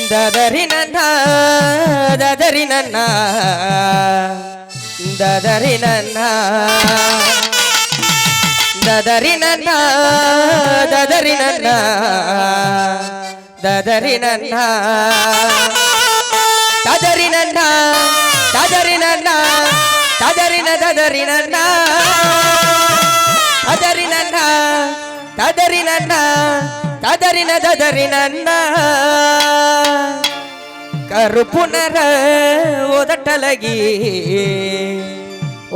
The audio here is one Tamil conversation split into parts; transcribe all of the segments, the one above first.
Dadari nana, dadari nana, dadari nana, dadari nana, dadari nana, dadari nana, dadari nana, dadari nana, dadari na, dadari nana, dadari nana, dadari nana. ததறின ததறின கருப்புணர ஓதட்டலகி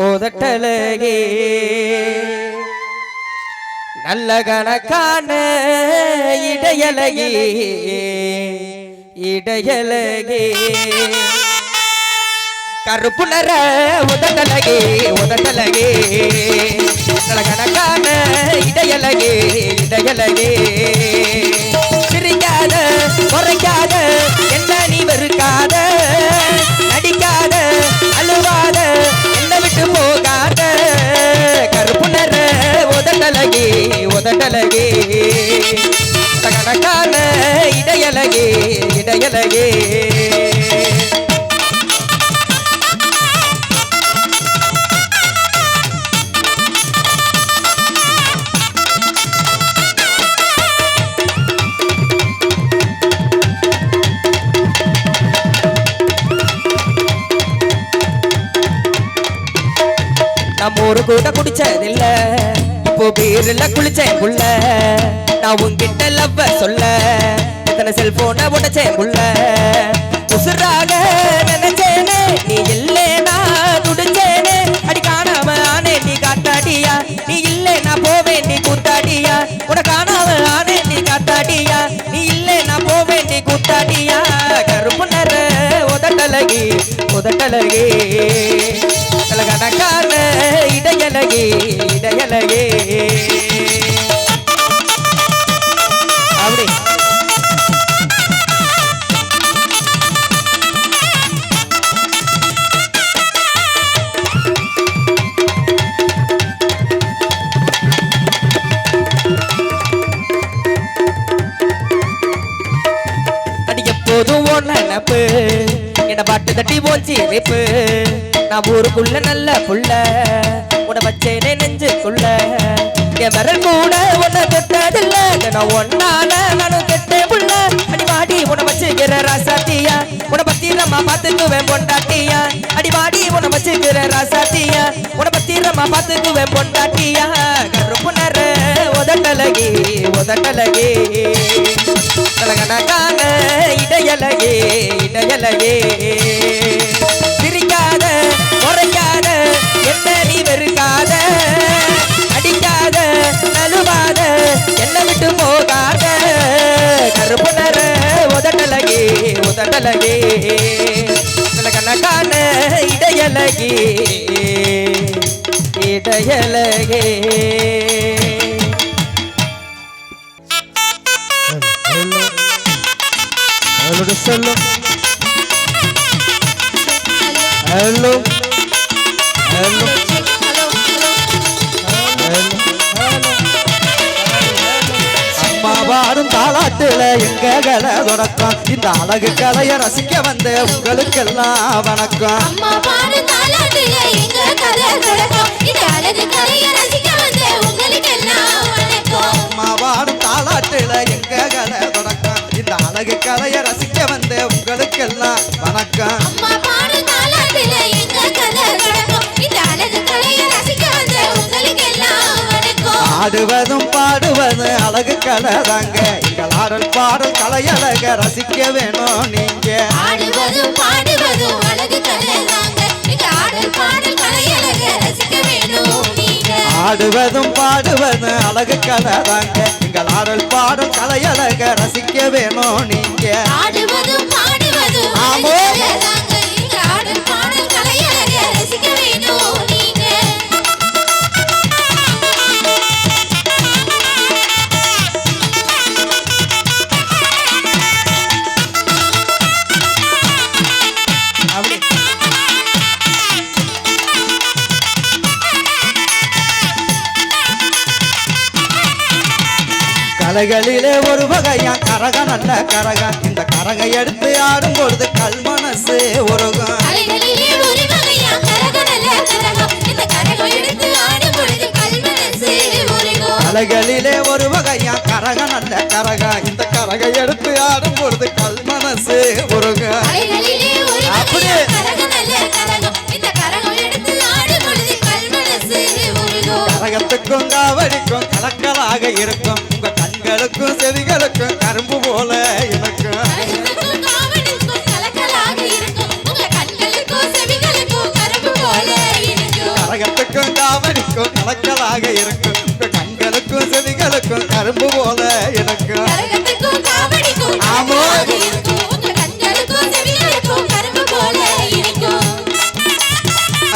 ஓதட்டலகி நல்ல கணக்கான இடையலகி இடையலகி கருப்புணர உதட்டலகி உதட்டலகி நல்ல கணக்கான இடையலகி இடையலகி சிரிக்காத குறைக்காத என்ன நீ வெறுக்காத நடிக்காத அழுவாத என்ன விட்டு போகாத கருப்புணர உதட்டலகி உதட்டலகி நல்ல கணக்கான இடையலகி இடையலகி நம்ம ஒரு கூட குடிச்சதில்ல இப்போ பீர்ல குளிச்சேன் புள்ள நான் உன்கிட்ட லவ்வ சொல்ல எத்தனை செல்போனை உடைச்சேன் புள்ள உசுராக நினைச்சேனே நீ இல்லே நான் துடிச்சேனே அடி காணாம ஆனே நீ காட்டாடியா நீ இல்லே நான் போவேன் நீ கூத்தாடியா உன காணாம ஆனே நீ காத்தாடியா நீ இல்லே நான் போவேன் நீ கூத்தாடியா கருப்பு நர உதட்டலகி உதட்டலகி கணக்கான இடையலகி இடையலகி அப்படி அடி எப்போதும் ஒன்ன நினப்பு என்ன பாட்டு தட்டி போச்சு வைப்பு நான் ஊருக்குள்ள நல்ல புள்ள உன வச்சேனே நெஞ்சுக்குள்ள என் விரல் கூட உன்னை தொட்டதில்ல நான் ஒன்னால நானும் கெட்டே புள்ள அடிவாடி உன வச்சுக்கிற ராசாத்தியா உன பத்திரமா பார்த்துக்குவேன் பொண்டாட்டியா அடிவாடி உன வச்சுக்கிற ராசாத்தியா உன பத்திரமா பார்த்துக்குவேன் பொண்டாட்டியா கருப்பு நர உதட்டலகி உதட்டலகி கணக்கான இடையலகி இடையலகி சிரிக்காத குறைக்காத என்ன நீ வெறுக்காத அடிக்காத நழுவாத என்ன விட்டு போகாத கருப்பு நர உதட்டலகி உதட்டலகி கணக்கான இடையலகி இடையலகி Hello. Hello. Hello. அம்மா பாடும் தாளாட்டுல எங்க கலை தொடக்கம் இந்த அழகு கலைய ரசிக்க வந்த உங்களுக்கெல்லாம் வணக்கம் அம்மா பாடும் தாளாட்டுல எங்க கலை தொடக்கம் இந்த அழகு கலைய ரசிக்க வந்த உங்களுக்கெல்லாம் வணக்கம் அம்மா பாடும் தாளாட்டுல எங்க கலை தொடக்கம் இந்த அழகு கலைய ரசிக்க வந்த உங்களுக்கெல்லாம் வணக்கம் அம்மா பாடும் தாளாட்டுல எங்க கலை தொடக்கம் இந்த அழகு கலைய ரசிக்க வந்த உங்களுக்கெல்லாம் வணக்கம் ஆடுவதும் பாடுவதும் அழகு கலை தாங்க எங்கள் ஆடல் பாடல் கலையழக ரசிக்க வேணும் நீங்க ஆடுவதும் பாடுவதும் அழகு கலை தாங்க எங்க ஆடல் பாடல் கலையழக ரசிக்க வேணும் நீங்க ஆடுவதும் பாடுவதும் அழகு கலை தாங்க எங்கள் ஆடல் பாடல் கலையழக ரசிக்க வேணும் நீங்க ஆடுவதும் பாடுவதும் ஆமோ தாங்க எங்க ஆடல் பாடல் கலையழக ரசிக்க வேணும் நீங்க கலைகளிலே ஒரு வகையா கரகம் நல்ல கரகம் இந்த கரகை எடுத்து ஆடும் பொழுது கல்மனசு உருகும் அலைகளிலே ஒரு வகையா கரகம் நல்ல கரகம் இந்த கரகம் எடுத்து ஆடும் பொழுது கல்மனசு உருகும் கலைகளிலே ஒரு வகையா கரகம் நல்ல கரகம் இந்த கரகை எடுத்து ஆடும் பொழுது கல்மனசு உருகும் அலைகளிலே ஒரு அப்படியே. வகையா கரகம் நல்ல கரகம் இந்த கரகம் எடுத்து ஆடும் பொழுது கல்மனசு உருகும் கரகத்துக்கும் காவடிக்கும் கலக்கலாக இருக்கும் உங்க கண்களுக்கும் செவிகளுக்கும் கரும்பு போல இருக்கும் கரகத்துக்கும் காவடிக்கும் கலக்கலாக இருக்கும் உங்க கண்களுக்கும் செவிகளுக்கும் கரும்பு போல இருக்கும் கரகத்துக்கும் காவடிக்கும் கலக்கலாக இருக்கும் உங்க கண்களுக்கும் செவிகளுக்கும் கரும்பு போல இருக்கும் கரகத்துக்கும் காவடிக்கும் ஆமா. கலக்கலாக இருக்கும் உங்க கண்களுக்கும் செவிகளுக்கும் கரும்பு போல இருக்கும்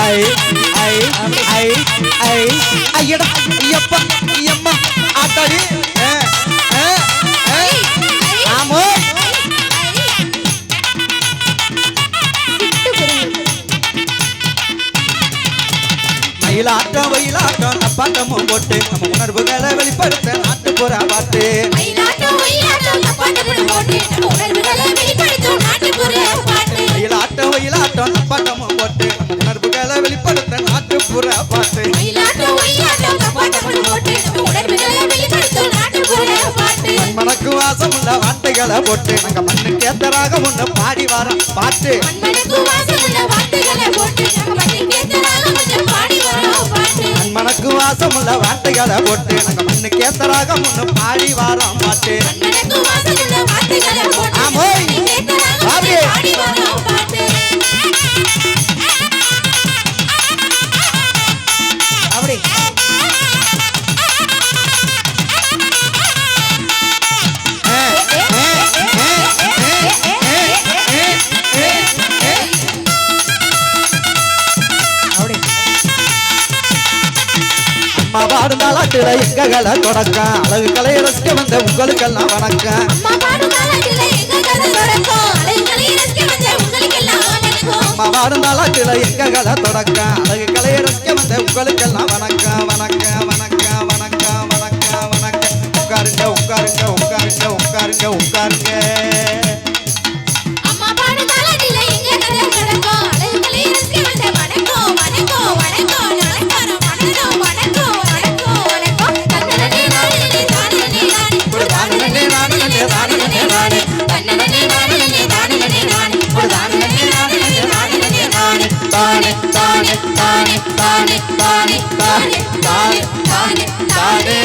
ஐ ஐ ஐ ஐ ஐயடா ஐயப்பா ஐயம்மா ஆத்தாடி ஆமோ மயிலாட்டம் வயிலாட்டம் நப்பாட்டமும் போட்டு நம்ம உணர்வுகளை வெளிப்படுத்த நாட்டுப்புற பாட்டு மயிலாட்டம் ஒயிலாட்டம் தப்பாட்டம் போட்டு நம்ம உணர்வுகளை வெளிப்படுத்தும் நாட்டுப்புற பாட்டு மயிலாட்டம் வயிலாட்டம் நப்பாட்டமும் போட்டு நம்ம உணர்வுகளை வெளிப்படுத்த நாட்டுப்புற பாட்டு மயிலாட்டம் ஒயிலாட்டம் தப்பாட்டம் போட்டு நம்ம உணர்வுகளை வெளிப்படுத்தும் நாட்டுப்புற பாட்டு மனக்கு வாசமுள்ள வார்த்தைகளை போட்டு நாங்க மண்ணுக்கு ஏத்தராக முன்ன பாடி வரோம் பாட்டு மண்மணக்கு வாசமுள்ள வார்த்தைகளை போட்டு நம்ம மண்ணுக்கு ஏத்தராக கொஞ்சம் பாடி வரோம் பாட்டு மனக்கு வாசமுள்ள வார்த்தைகளை போட்டு நாங்க மண்ணுக்கு ஏத்தராக முன்ன பாடி வரோம் பாட்டு மண்மணக்கு வாசமுள்ள வார்த்தைகளை போட்டு ஆமோய். மண்ணுக்கு ஏத்தராக அப்படியே. கொஞ்சம் பாடி வரோம் பாட்டு அப்படி அப்படி அம்மா பாடுந்தாளாட்டுல எங்ககளை தொடக்கம் அழகு கலையை ரசிக்க வந்த உங்களுக்கெல்லாம் வணக்கம் அம்மா பாடும் காலத்துல எங்க கதை தொடக்கம் அலைகளை ரசிக்க வந்த உங்களுக்கெல்லாம் வணக்கம் அம்மா பாடுந்தாளாட்டுல எங்ககளை தொடக்கம் அழகு கலையை ரசிக்க வந்த உங்களுக்கெல்லாம் வணக்கம் வணக்கம் வணக்கம் வணக்கம் வணக்கம் வணக்கம் உட்காருங்க உட்காருங்க உட்காருங்க உட்காருங்க உட்காருங்க அம்மா பாடும் காலத்துல எங்க கதை தொடக்கம் அலைகளை ரசிக்க வந்த வணக்கம் வணக்கம் வணக்கம் நமஸ்காரம் வணக்கம் வணக்கம் வணக்கம் வணக்கம் தன்னனே நானே தானனே நானே ஒரு தானனே நானனே தானனே நானே தன்னனே நானே தானனே நானே ஒரு தானனே நானனே நானனே நானே தானே தானே தானே தானே தானே தானே தானே தானே தானே